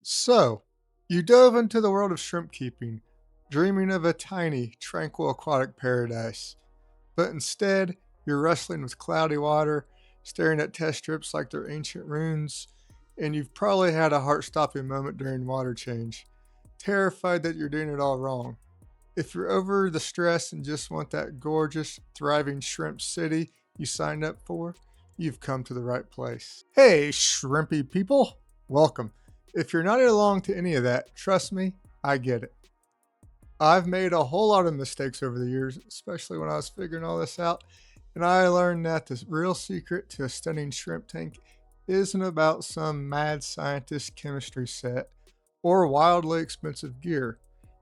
So, you dove into the world of shrimp keeping, dreaming of a tiny, tranquil aquatic paradise. But instead, you're wrestling with cloudy water, staring at test strips like they're ancient runes, and you've probably had a heart stopping moment during water change, terrified that you're doing it all wrong. If you're over the stress and just want that gorgeous, thriving shrimp city you signed up for, you've come to the right place. Hey, shrimpy people! Welcome. If you're not along to any of that, trust me, I get it. I've made a whole lot of mistakes over the years, especially when I was figuring all this out, and I learned that the real secret to a stunning shrimp tank isn't about some mad scientist chemistry set or wildly expensive gear.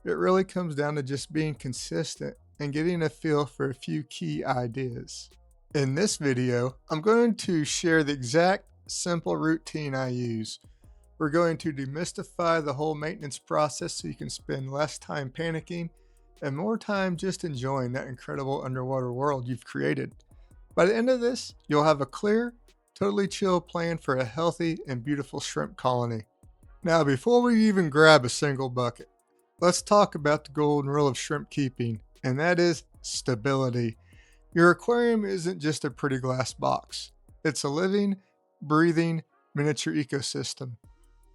It really comes down to just being consistent and getting a feel for a few key ideas. In this video, I'm going to share the exact simple routine I use. We're going to demystify the whole maintenance process so you can spend less time panicking and more time just enjoying that incredible underwater world you've created. By the end of this, you'll have a clear, totally chill plan for a healthy and beautiful shrimp colony. Now, before we even grab a single bucket, let's talk about the golden rule of shrimp keeping, and that is stability. Your aquarium isn't just a pretty glass box. It's a living, breathing, miniature ecosystem.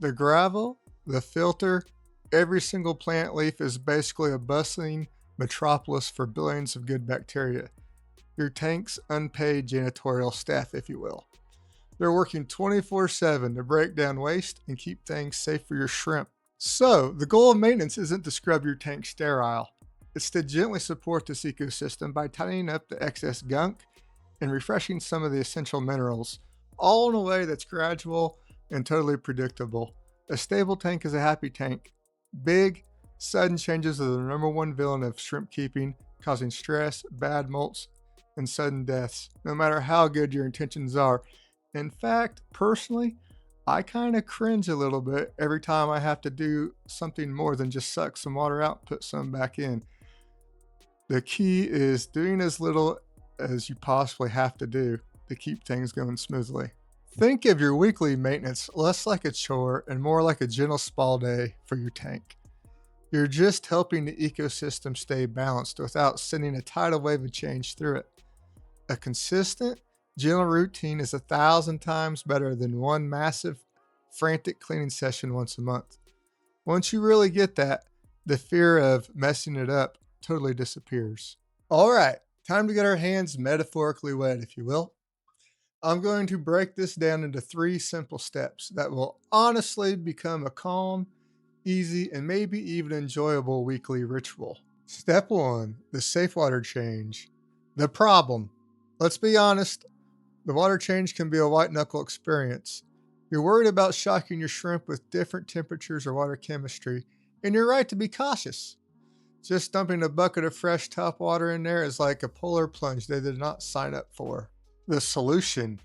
The gravel, the filter, every single plant leaf is basically a bustling metropolis for billions of good bacteria. Your tank's unpaid janitorial staff, if you will. They're working 24/7 to break down waste and keep things safe for your shrimp. So, the goal of maintenance isn't to scrub your tank sterile. It's to gently support this ecosystem by tidying up the excess gunk and refreshing some of the essential minerals, all in a way that's gradual and totally predictable. A stable tank is a happy tank. Big, sudden changes are the number one villain of shrimp keeping, causing stress, bad molts, and sudden deaths, no matter how good your intentions are. In fact, personally, I kind of cringe a little bit every time I have to do something more than just suck some water out and put some back in. The key is doing as little as you possibly have to do to keep things going smoothly. Think of your weekly maintenance less like a chore and more like a gentle spa day for your tank. You're just helping the ecosystem stay balanced without sending a tidal wave of change through it. A consistent, gentle routine is 1,000 times better than one massive, frantic cleaning session once a month. Once you really get that, the fear of messing it up totally disappears. All right, time to get our hands metaphorically wet, if you will. I'm going to break this down into 3 simple steps that will honestly become a calm, easy, and maybe even enjoyable weekly ritual. Step 1, the safe water change. The problem. Let's be honest, the water change can be a white knuckle experience. You're worried about shocking your shrimp with different temperatures or water chemistry, and you're right to be cautious. Just dumping a bucket of fresh top water in there is like a polar plunge they did not sign up for. The solution.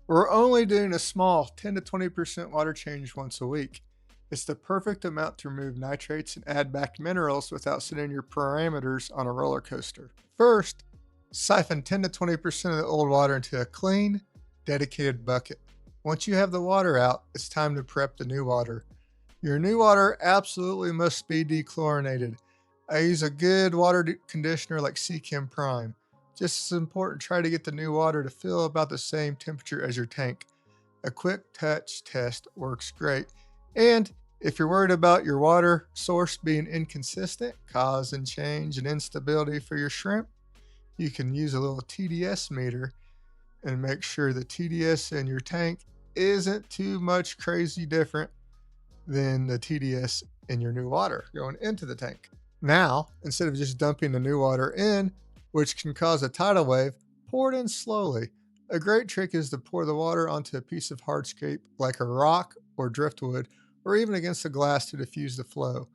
We're only doing a small 10 to 20% water change once a week. It's the perfect amount to remove nitrates and add back minerals without sending your parameters on a roller coaster. First, siphon 10 to 20% of the old water into a clean, dedicated bucket. Once you have the water out, it's time to prep the new water. Your new water absolutely must be dechlorinated. I use a good water conditioner like Seachem Prime. Just as important, try to get the new water to feel about the same temperature as your tank. A quick touch test works great. And if you're worried about your water source being inconsistent, causing change and instability for your shrimp, you can use a little TDS meter and make sure the TDS in your tank isn't too much crazy different than the TDS in your new water going into the tank. Now, instead of just dumping the new water in, which can cause a tidal wave, pour it in slowly. A great trick is to pour the water onto a piece of hardscape like a rock or driftwood, or even against the glass to diffuse the flow.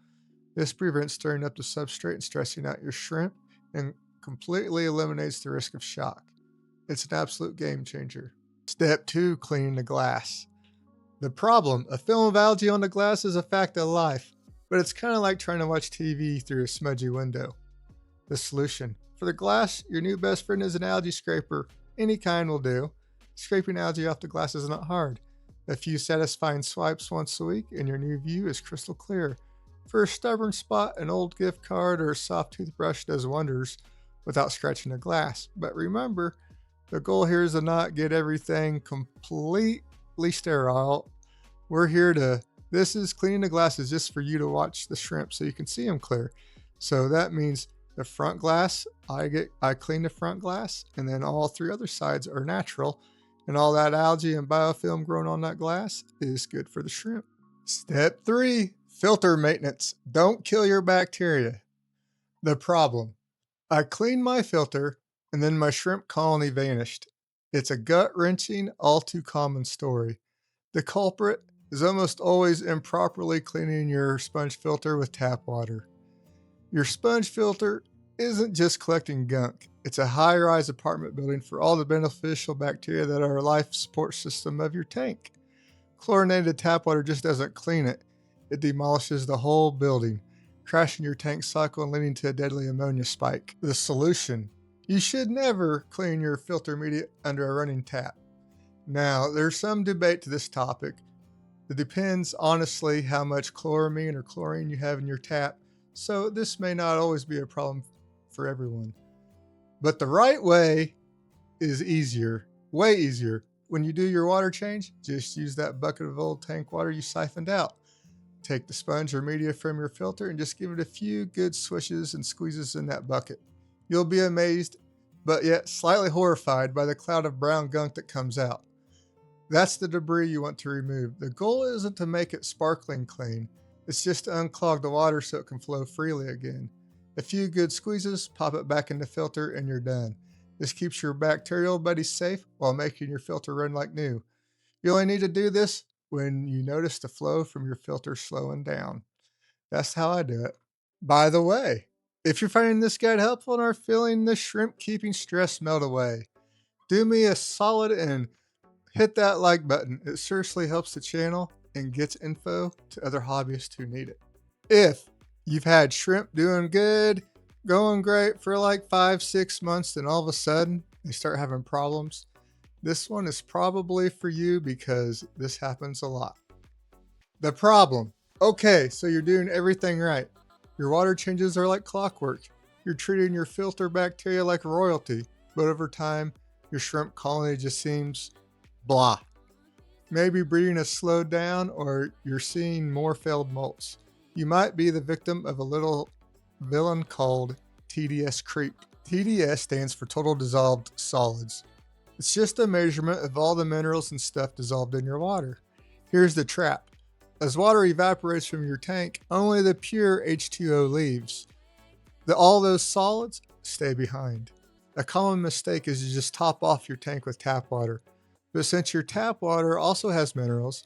This prevents stirring up the substrate and stressing out your shrimp, and completely eliminates the risk of shock. It's an absolute game changer. Step 2, cleaning the glass. The problem, a film of algae on the glass is a fact of life, but it's kind of like trying to watch TV through a smudgy window. The solution. For the glass, your new best friend is an algae scraper. Any kind will do. Scraping algae off the glass is not hard. A few satisfying swipes once a week, and your new view is crystal clear. For a stubborn spot, an old gift card or a soft toothbrush does wonders without scratching the glass. But remember, the goal here is to not get everything completely sterile. We're here to, this is cleaning the glasses just for you to watch the shrimp so you can see them clear. So that means the front glass, I clean the front glass, and then all three other sides are natural. And all that algae and biofilm growing on that glass is good for the shrimp. Step 3, filter maintenance. Don't kill your bacteria. The problem. I cleaned my filter and then my shrimp colony vanished. It's a gut-wrenching, all too common story. The culprit is almost always improperly cleaning your sponge filter with tap water. Your sponge filter isn't just collecting gunk. It's a high-rise apartment building for all the beneficial bacteria that are a life support system of your tank. Chlorinated tap water just doesn't clean it. It demolishes the whole building, crashing your tank cycle and leading to a deadly ammonia spike. The solution. You should never clean your filter media under a running tap. Now, there's some debate to this topic. It depends, honestly, how much chloramine or chlorine you have in your tap, so this may not always be a problem for everyone. But the right way is easier, way easier. When you do your water change, just use that bucket of old tank water you siphoned out. Take the sponge or media from your filter and just give it a few good swishes and squeezes in that bucket. You'll be amazed, but yet slightly horrified by the cloud of brown gunk that comes out. That's the debris you want to remove. The goal isn't to make it sparkling clean. It's just to unclog the water so it can flow freely again. A few good squeezes, pop it back in the filter, and you're done. This keeps your bacterial buddies safe while making your filter run like new. You only need to do this when you notice the flow from your filter slowing down. That's how I do it. By the way, if you're finding this guide helpful and are feeling the shrimp keeping stress melt away, do me a solid and hit that like button. It seriously helps the channel and gets info to other hobbyists who need it. If you've had shrimp doing good, going great for like 5-6 months, then all of a sudden they start having problems, this one is probably for you because this happens a lot. The problem. Okay, so you're doing everything right. Your water changes are like clockwork. You're treating your filter bacteria like royalty, but over time, your shrimp colony just seems blah. Maybe breeding has slowed down or you're seeing more failed molts. You might be the victim of a little villain called TDS creep. TDS stands for total dissolved solids. It's just a measurement of all the minerals and stuff dissolved in your water. Here's the trap. As water evaporates from your tank, only the pure H2O leaves. All those solids stay behind. A common mistake is you just top off your tank with tap water. But since your tap water also has minerals,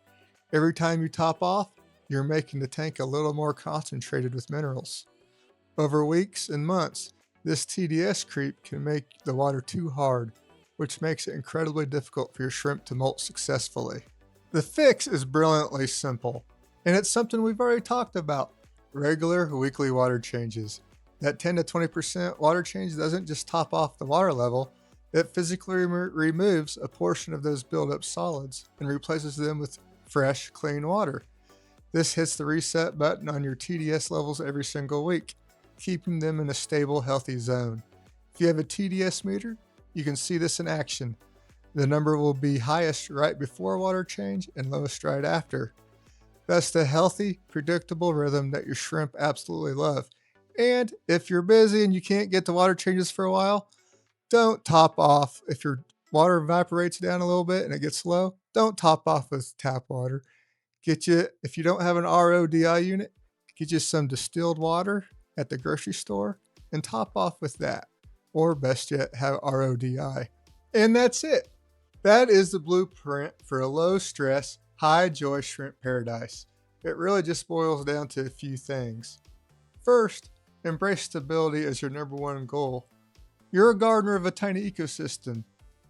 every time you top off, you're making the tank a little more concentrated with minerals. Over weeks and months, this TDS creep can make the water too hard, which makes it incredibly difficult for your shrimp to molt successfully. The fix is brilliantly simple, and it's something we've already talked about. Regular weekly water changes. That 10 to 20% water change doesn't just top off the water level, it physically removes a portion of those buildup solids and replaces them with fresh, clean water. This hits the reset button on your TDS levels every single week, keeping them in a stable, healthy zone. If you have a TDS meter, you can see this in action. The number will be highest right before water change and lowest right after. That's the healthy, predictable rhythm that your shrimp absolutely love. And if you're busy and you can't get to water changes for a while, don't top off. If your water evaporates down a little bit and it gets low, don't top off with tap water. If you don't have an RODI unit, get you some distilled water at the grocery store and top off with that. Or best yet, have RODI. And that's it. That is the blueprint for a low stress, high joy shrimp paradise. It really just boils down to a few things. First, embrace stability as your number one goal. You're a gardener of a tiny ecosystem,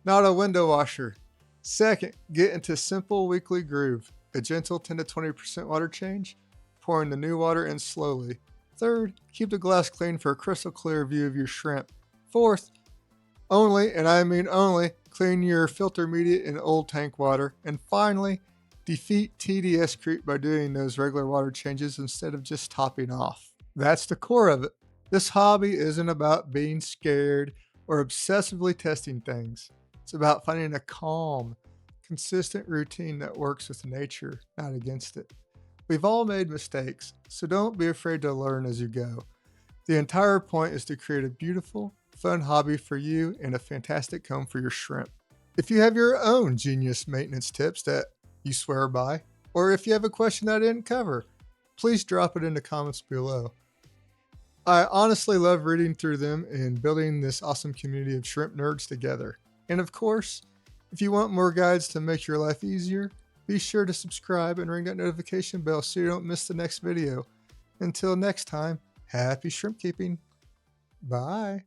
not a window washer. Second, get into simple weekly groove, a gentle 10 to 20% water change, pouring the new water in slowly. Third, keep the glass clean for a crystal clear view of your shrimp. Fourth, only, and I mean only, clean your filter media in old tank water. And finally, Defeat TDS creep by doing those regular water changes instead of just topping off. That's the core of it. This hobby isn't about being scared or obsessively testing things. It's about finding a calm, consistent routine that works with nature, not against it. We've all made mistakes, so don't be afraid to learn as you go. The entire point is to create a beautiful, fun hobby for you and a fantastic home for your shrimp. If you have your own genius maintenance tips that you swear by, or if you have a question I didn't cover, please drop it in the comments below. I honestly love reading through them and building this awesome community of shrimp nerds together. And of course, if you want more guides to make your life easier, be sure to subscribe and ring that notification bell so you don't miss the next video. Until next time, happy shrimp keeping. Bye.